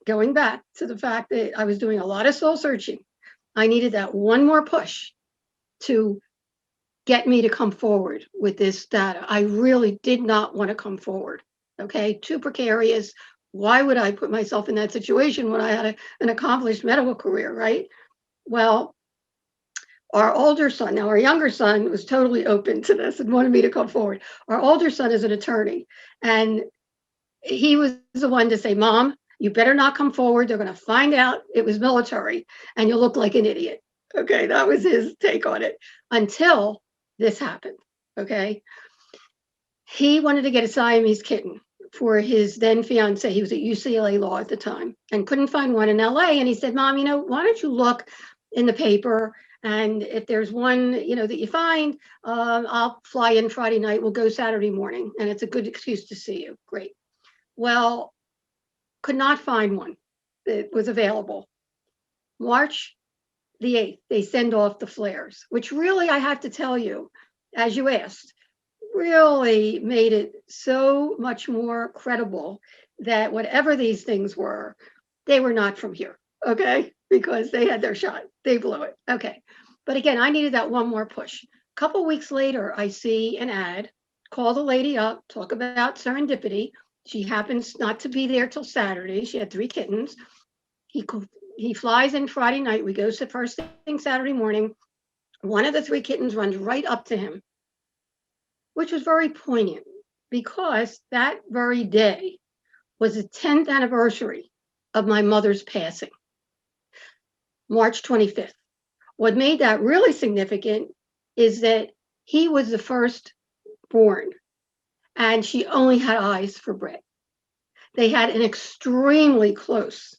going back to the fact that I was doing a lot of soul searching, I needed that one more push to get me to come forward with this data. I really did not want to come forward. Okay, too precarious. Why would I put myself in that situation when I had an accomplished medical career, right? Well, our older son, now our younger son was totally open to this and wanted me to come forward. Our older son is an attorney, and he was the one to say, Mom, you better not come forward. They're going to find out it was military and you'll look like an idiot. Okay, that was his take on it until this happened. Okay, he wanted to get a Siamese kitten for his then fiance. He was at UCLA Law at the time and couldn't find one in LA. And he said, Mom, why don't you look in the paper? And if there's one, that you find, I'll fly in Friday night. We'll go Saturday morning. And it's a good excuse to see you. Great. Well, could not find one that was available. March the 8th, they send off the flares, which really, I have to tell you, as you asked, really made it so much more credible that whatever these things were, they were not from here, okay? Because they had their shot, they blew it, okay. But again, I needed that one more push. A couple weeks later, I see an ad, call the lady up, talk about serendipity. She happens not to be there till Saturday. She had 3 kittens. He flies in Friday night. We go first thing Saturday morning. One of the 3 kittens runs right up to him, which was very poignant because that very day was the 10th anniversary of my mother's passing, March 25th. What made that really significant is that he was the first born and she only had eyes for Brett. They had an extremely close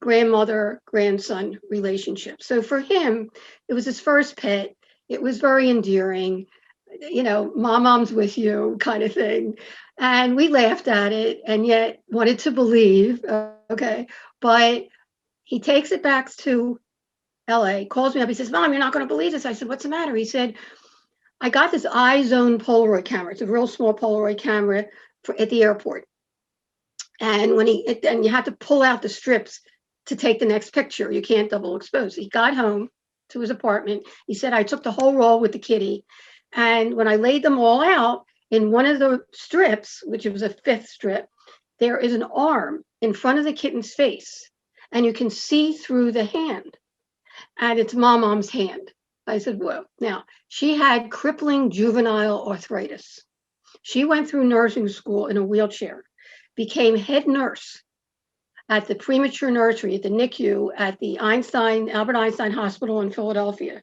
grandmother-grandson relationship. So for him, it was his first pet. It was very endearing. Mom's with you kind of thing. And we laughed at it and yet wanted to believe, okay. But he takes it back to LA, calls me up. He says, Mom, you're not going to believe this. I said, what's the matter? He said, I got this iZone Polaroid camera. It's a real small Polaroid camera at the airport. And and you have to pull out the strips to take the next picture. You can't double expose. He got home to his apartment. He said, I took the whole roll with the kitty. And when I laid them all out, in one of the strips, which was a 5th strip, there is an arm in front of the kitten's face. And you can see through the hand. And it's Mom's hand. I said, whoa. Now, she had crippling juvenile arthritis. She went through nursing school in a wheelchair, became head nurse at the premature nursery at the NICU at the Albert Einstein Hospital in Philadelphia,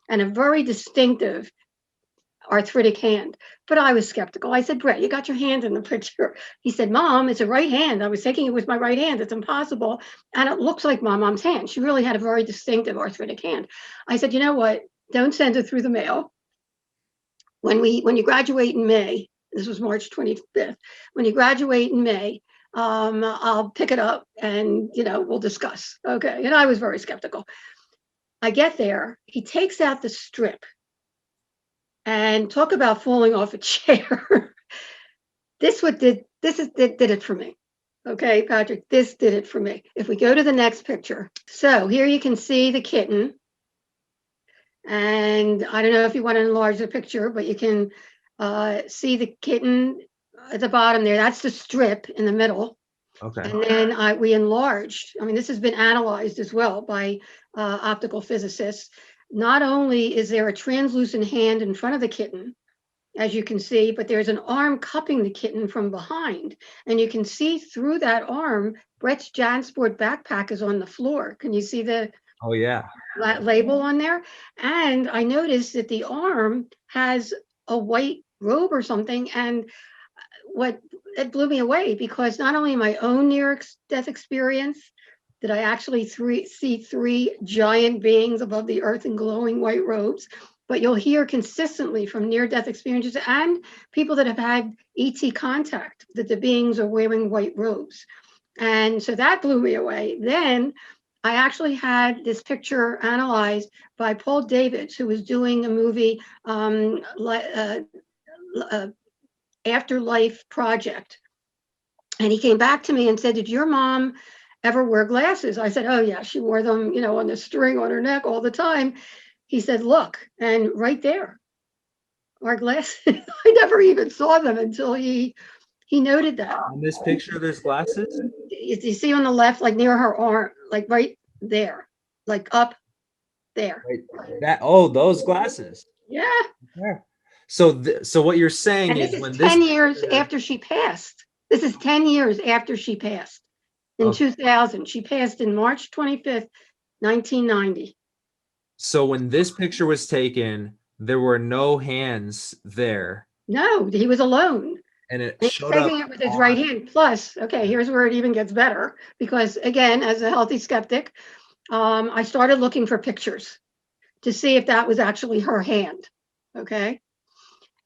and a very distinctive arthritic hand. But I was skeptical. I said, Brett, you got your hand in the picture. He said, Mom, it's a right hand. I was thinking it was my right hand. It's impossible. And it looks like Mom's hand. She really had a very distinctive arthritic hand. I said, you know what? Don't send it through the mail. When you graduate in May, this was March 25th, when you graduate in May, I'll pick it up and, we'll discuss. Okay. And I was very skeptical. I get there. He takes out the strip. And talk about falling off a chair. This did it for me. Okay, Patrick, this did it for me. If we go to the next picture. So here you can see the kitten. And I don't know if you want to enlarge the picture, but you can see the kitten at the bottom there. That's the strip in the middle. Okay. And then we enlarged. I mean, this has been analyzed as well by optical physicists. Not only is there a translucent hand in front of the kitten, as you can see, but there's an arm cupping the kitten from behind. And you can see through that arm, Brett's Jansport backpack is on the floor. Can you see the label on there? And I noticed that the arm has a white robe or something. And it blew me away, because not only my own near-death experience, did I actually see 3 giant beings above the earth in glowing white robes, but you'll hear consistently from near-death experiences and people that have had ET contact that the beings are wearing white robes. And so that blew me away. Then I actually had this picture analyzed by Paul Davids, who was doing a movie, Afterlife Project. And he came back to me and said, did your mom ever wear glasses? I said, oh yeah, she wore them, on the string on her neck all the time. He said, look, and right there are glasses. I never even saw them until he noted that. On this picture, there's glasses? You see on the left, like near her arm, like right there, like up there. Wait, those glasses. Yeah. Yeah. So what you're saying And this is is when 10 this years picture, after she passed. This is 10 years after she passed in okay, 2000. She passed in March 25th, 1990. so when this picture was taken, there were no hands there, No, he was alone. and it And he's showed up taking it with his right on. hand. Plus, okay, here's where it even gets better. Because again, as a healthy skeptic, I started looking for pictures to see if that was actually her hand. Okay.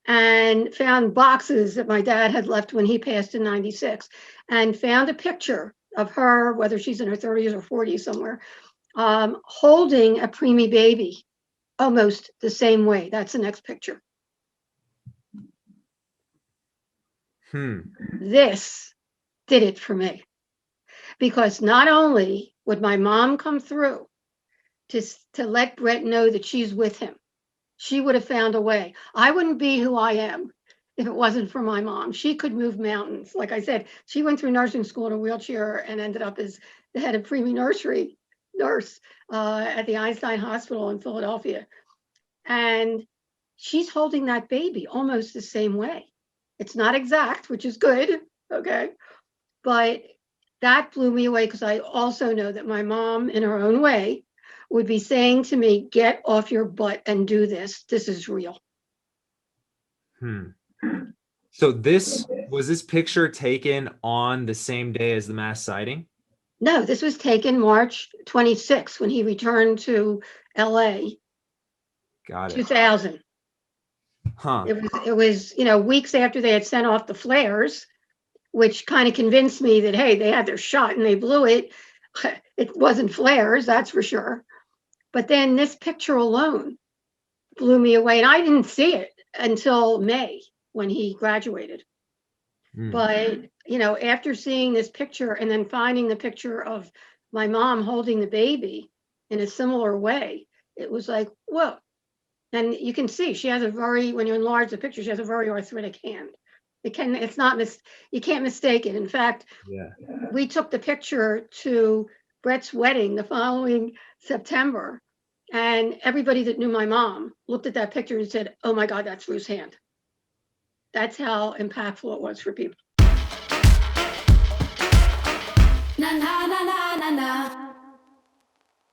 And found boxes that my dad had left when he passed in 96, and found a picture of her, whether she's in her 30s or 40s somewhere, holding a preemie baby almost the same way. That's the next picture. This did it for me, because not only would my mom come through to let Brett know that she's with him, she would have found a way. I wouldn't be who I am if it wasn't for my mom. She could move mountains. Like I said, she went through nursing school in a wheelchair and ended up as the head of preemie nursery nurse at the Einstein Hospital in Philadelphia. And she's holding that baby almost the same way. It's not exact, which is good, okay? But that blew me away, because I also know that my mom, in her own way, would be saying to me, get off your butt and do this. This is real. So this picture taken on the same day as the mass sighting? No, this was taken March 26th when he returned to LA. Got it. 2000. Huh. It was, weeks after they had sent off the flares, which kind of convinced me that, hey, they had their shot and they blew it. It wasn't flares, that's for sure. But then this picture alone blew me away. And I didn't see it until May when he graduated. But, after seeing this picture and then finding the picture of my mom holding the baby in a similar way, it was like, whoa. And you can see she has when you enlarge the picture, she has a very arthritic hand. You can't mistake it. In fact, we took the picture to Brett's wedding the following September, and everybody that knew my mom looked at that picture and said, oh my God, that's Ruth's hand. That's how impactful it was for people. Na, na, na, na, na, na.